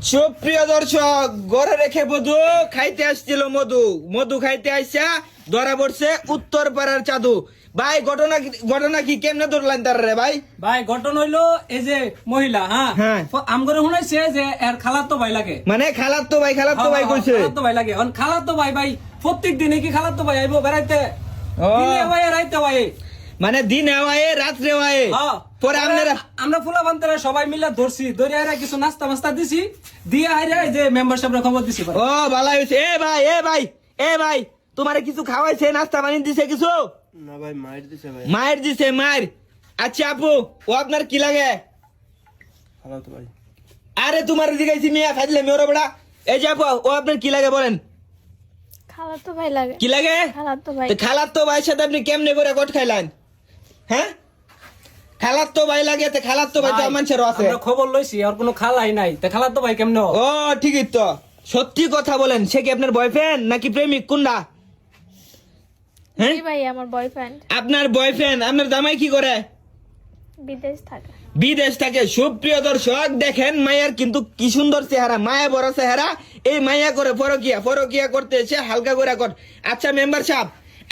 সুপ্রিয় দর্শক, ঘরে রেখে বধু খাইতে আসছিল মধু খাইতে আসা ধরা পড়ছে উত্তর পাড়ার চাদু। ভাই ঘটনা কি কেমনে ধরলেন তার রে ভাই? ভাই ঘটনা হইলো এই যে মহিলা হ্যাঁ আমগরে শুনাইছে যে এর খালাতো ভাই লাগে, মানে খালাতো ভাই কইছে খালাতো ভাই লাগে। খালাতো ভাই প্রত্যেক দিনে কি খালাতো ভাই আইবো বেড়াইতে? দিনে ভাই রাইতে ভাই, মানে দিনে হয় রাত্রে হয়। পরে আমরা ফুলা বান্তরা সবাই মিলে ধরছি, ধরে আইরা কিছু নাস্তা মাস্তা দিছি, দিয়ে আইরা এই যে মেম্বারশিপ খবর দিছি। ও ভালো হইছে। এ ভাই তোমারে কিছু খাওয়াইছে, নাস্তা পানি দিছে কিছু? না ভাই, মায়ের দিছে ভাই। মায়ের দিছে মায়ের। আচ্ছা আপু, ও আপনার কি লাগে? খালাতো ভাই। আরে তোমার দিগাইছি মিয়া খাইলে মেয়র বড়া। এই যে আপু, ও আপনার কি লাগে বলেন? খালাতো ভাই লাগে। কি লাগে? খালাতো ভাই। তো খালাতো ভাইয়ের সাথে আপনি কেমনে করে কট খাইলেন? হ্যাঁ, খালাতো ভাই লাগে, তো খালাতো ভাই তো মানুষেরও আছে। আমরা খবর লইছি আর কোনো খালাই নাই, তা খালাতো ভাই কেমনে? ও ঠিকই তো, সত্যি কথা বলেন, সে কি আপনার বয়ফ্রেন্ড নাকি প্রেমিক কোনটা? হ্যাঁ জি ভাই, আমার বয়ফ্রেন্ড। আপনার বয়ফ্রেন্ড? আপনার জামাই কি করে? বিদেশ থাকে। বিদেশ থাকে। সুপ্রিয় দর্শক দেখেন, মায়ের কিন্তু কি সুন্দর চেহারা, মায়া বড় চেহারা। এই মায়া করে পরকিয়া করতে এসে হালকা করে কর। আচ্ছা মেম্বার সাহেব,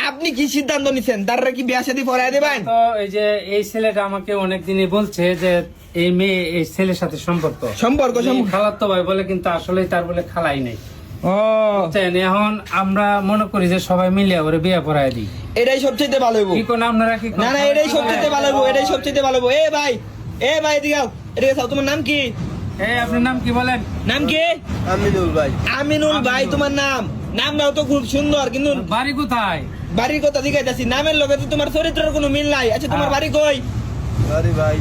আপনি কি সিদ্ধান্ত নিছেন? তারা কি বিয়া শাদী পড়ায় দেবেন? তো এই যে এই ছেলেটা আমাকে অনেকদিনই বলছে যে এই মেয়ে এই ছেলের সাথে সম্পর্ক খালাতো ভাই বলে, কিন্তু আসলে তার বলে খালাই নাই। ও এখন আমরা মনে করি যে সবাই মিলে ওরে বিয়ে পড়ায় দিই, এটাই সবচেয়ে ভালো হইব। কি কোন আপনারা কি? না এটাই সবচেয়ে ভালো হইব, এটাই সবচেয়ে ভালো হইব। এ ভাই এদিকে আও, তোমার নাম কি? আপনার নাম কি বলেন? নাম কি? আমিনুল ভাই। আমিনুল ভাই, তোমার নামটাও তো খুব সুন্দর, কিন্তু বাড়ি কোথায়? বাড়ির কথা জিজ্ঞাসা, নামের লগে তো তোমার চরিত্রের কোনো মিল নাই। আচ্ছা তোমার বাড়ি কই? আরে ভাই,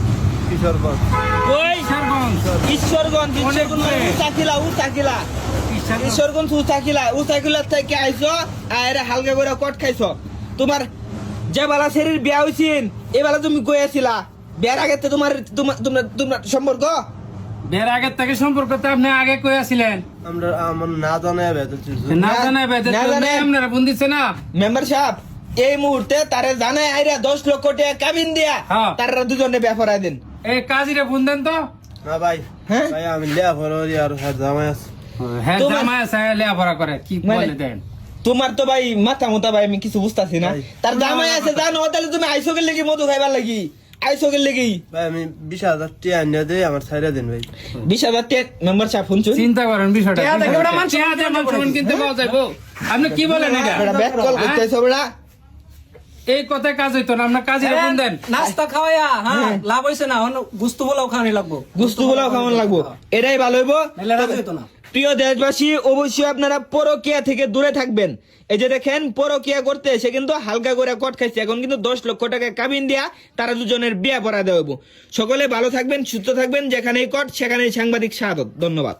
কিশোরগঞ্জ। কই? ঈশ্বরগঞ্জ। ঈশ্বরগঞ্জ উচাকিলা থেকে আইছো, আর হালকা করে কট খাইছো। তোমার যে বেলা শরীর বিয়া হইছিন, এ বেলা তুমি কই আছিলা? বিয়ার আগে তোমার সম্পর্ক? বিয়ের আগের থেকে সম্পর্ক তো আপনি আগে কই আছিলেন? আমার না জানায় না জানাই আপনারা ফোন দিচ্ছে না মেম্বার সাহেব। এই মুহূর্তে তারে জানাই আইরা 10 লক্ষ টাকা কাবিন দিয়া তারা দুজনে ব্যাপার দিন। এই কাজীরা ফোন দেন তো। না ভাই, হ্যাঁ ভাই আমি লেখাপড়া করি আর জামাই আছে। হ্যাঁ জামাই আছে, লেখাপড়া করে, কি বলে দেন? তোমার তো ভাই মাথা ভাই, আমি কিছু বুঝতাছি না। তার জামাই আছে জানো, তাহলে তুমি আইসো গেলে কি মধু খাইবার লাগি? আইসো গেলে কি ভাই আমি 20,000 টাকা আনিয়ে দেই, আমার ছাইরা দিন ভাই। 20,000 টাকা মেম্বার সাহেব শুনছো? চিন্তা করেন বিষয়টা। কিনতে পাওয়া যাবো। আপনি কি বলেন এটা? ব্যাক কল করতেছো বড়া। এই কথায় কাজ হইতো না, আপনার কাজীরা ফোন দেন। নাস্তা খাওয়াইয়া লাভ হইছে না, গুস্তু পোলাও খাওয়ানি লাগবো। গুস্তু পোলাও খাওয়ান লাগবো, এটাই ভালো হইব। নাহলে রাজি হইতো না। প্রিয় দেশবাসী, অবশ্যই আপনারা পরকিয়া থেকে দূরে থাকবেন। এই যে দেখেন, পরকিয়া করতে এসে কিন্তু হালকা করে কট খাইছে, এখন কিন্তু 10 লক্ষ টাকা কাবিন দিয়া তারা দুজনের বিয়া পড়া দেওয়া হইব। সকলে ভালো থাকবেন, সুস্থ থাকবেন। যেখানেই কট সেখানেই সাংবাদিক স্বাগত। ধন্যবাদ।